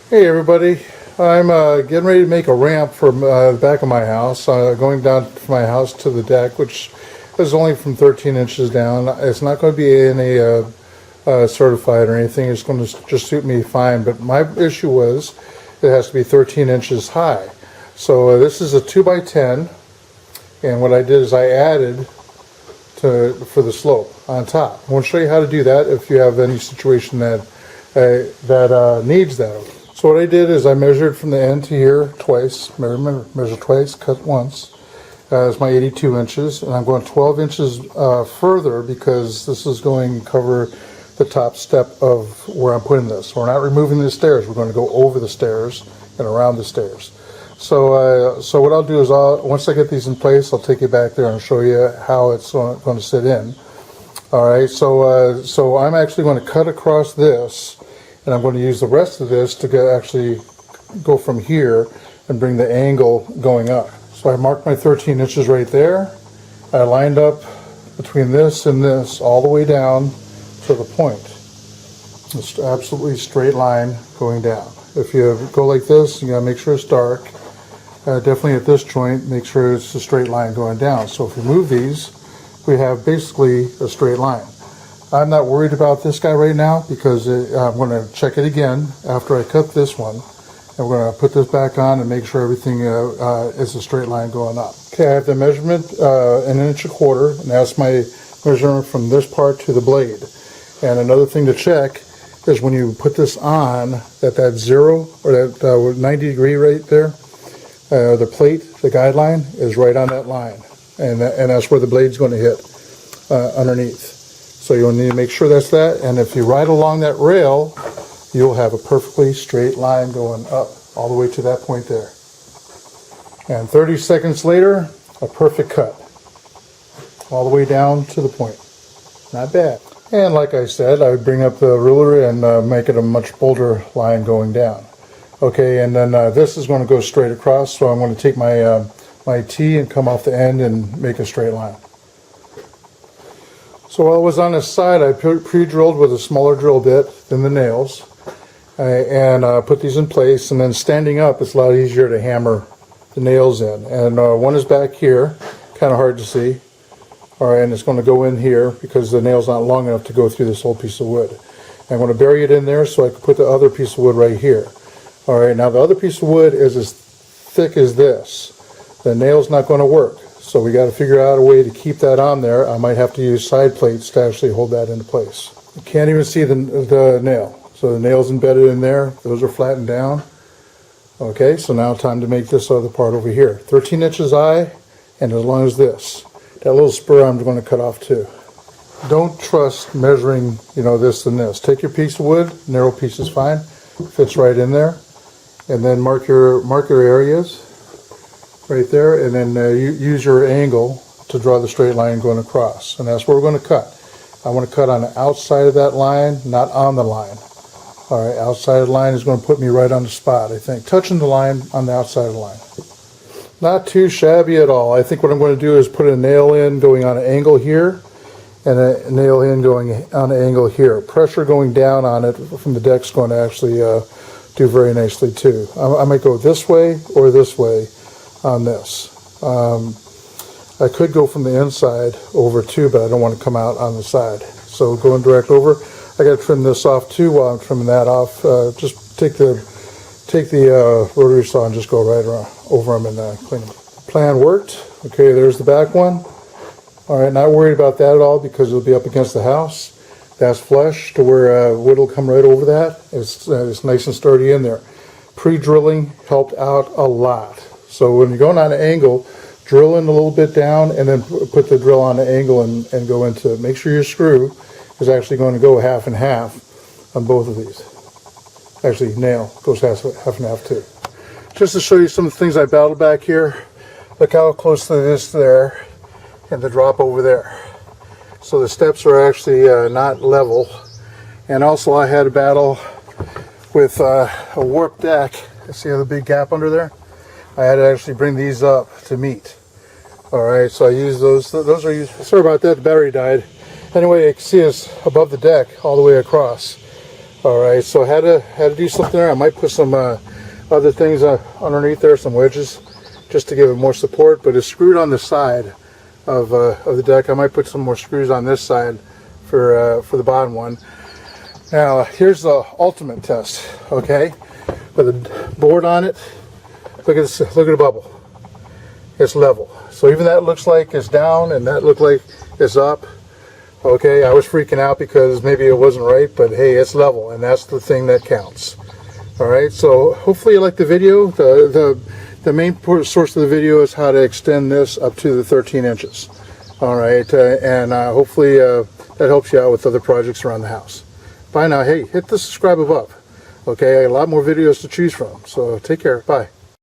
Hey everybody, I'm getting ready to make a ramp from the back of my house, going down from my house to the deck, which is only from 13 inches down. It's not going to be any certified or anything, it's going to just suit me fine, but my issue was it has to be 13 inches high. So this is a 2x10, and what I did is I added for the slope on top. I want to show you how to do that if you have any situation that needs that. So what I did is I measured from the end to here twice, measure twice, cut once. That's my 82 inches, and I'm going 12 inches further because this is going to cover the top step of where I'm putting this. So we're not removing the stairs, we're going to go over the stairs and around the stairs. So what I'll do is once I get these in place, I'll take you back there and show you how it's going to sit in. Alright, so I'm actually going to cut across this, and I'm going to use the rest of this to actually go from here and bring the angle going up. So I marked my 13 inches right there. I lined up between this and this all the way down to the point. It's absolutely straight line going down. If you go like this, you got to make sure it's dark. Definitely at this joint, make sure it's a straight line going down. So if you move these, we have basically a straight line. I'm not worried about this guy right now because I'm going to check it again after I cut this one. And we're going to put this back on and make sure everything is a straight line going up. Okay, I have the measurement 1.25 inches, and that's my measurement from this part to the blade. And another thing to check is when you put this on, that zero or that 90 degree right there, the plate, the guideline is right on that line. And that's where the blade's going to hit underneath. So you'll need to make sure that's that, and if you ride along that rail, you'll have a perfectly straight line going up all the way to that point there. And 30 seconds later, a perfect cut. All the way down to the point. Not bad. And like I said, I would bring up the ruler and make it a much bolder line going down. Okay, and then this is going to go straight across, so I'm going to take my T and come off the end and make a straight line. So while I was on this side, I pre-drilled with a smaller drill bit than the nails, and put these in place, and then standing up it's a lot easier to hammer the nails in. And one is back here, kind of hard to see. Alright, and it's going to go in here because the nail's not long enough to go through this whole piece of wood. I'm going to bury it in there so I can put the other piece of wood right here. Alright, now the other piece of wood is as thick as this. The nail's not going to work. So we got to figure out a way to keep that on there. I might have to use side plates to actually hold that into place. You can't even see the nail. So the nail's embedded in there. Those are flattened down. Okay, so now time to make this other part over here. 13 inches high, and as long as this. That little spur I'm going to cut off too. Don't trust measuring, this and this. Take your piece of wood, narrow piece is fine. Fits right in there. And then mark your areas. Right there, and then use your angle to draw the straight line going across, and that's where we're going to cut. I want to cut on the outside of that line, not on the line. Alright, outside of the line is going to put me right on the spot, I think. Touching the line on the outside of the line. Not too shabby at all. I think what I'm going to do is put a nail in going on an angle here, and a nail in going on an angle here. Pressure going down on it from the deck's going to actually do very nicely too. I might go this way or this way on this. I could go from the inside over too, but I don't want to come out on the side. So going direct over, I got to trim this off too. While I'm trimming that off, just take the rotary saw and just go right around over them and clean them. Plan worked. Okay, there's the back one. All right, not worried about that at all because it'll be up against the house. That's flush to where wood will come right over that. It's nice and sturdy in there. Pre-drilling helped out a lot. So when you're going on an angle, drill in a little bit down and then put the drill on the angle and go into it. Make sure your screw is actually going to go half and half on both of these. Actually, nail goes half and half too. Just to show you some of the things I battled back here, look how close to this there and the drop over there. So the steps are actually not level. And also I had a battle with a warped deck. See how the big gap under there? I had to actually bring these up to meet. Alright, so I used those. Those are used. Sorry about that, the battery died. Anyway, you can see it's above the deck all the way across. All right, so I had to do something there. I might put some other things underneath there, some wedges, just to give it more support. But it's screwed on the side of the deck. I might put some more screws on this side for the bottom one. Now here's the ultimate test. Okay, with a board on it. Look at this. Look at the bubble. It's level. So even that looks like it's down, and that looked like it's up. Okay, I was freaking out because maybe it wasn't right, but hey, it's level, and that's the thing that counts. All right, so hopefully you like the video. The main source of the video is how to extend this up to the 13 inches. All right, and hopefully that helps you out with other projects around the house. Bye now. Hey, hit the subscribe above. Okay, I got a lot more videos to choose from, so take care. Bye.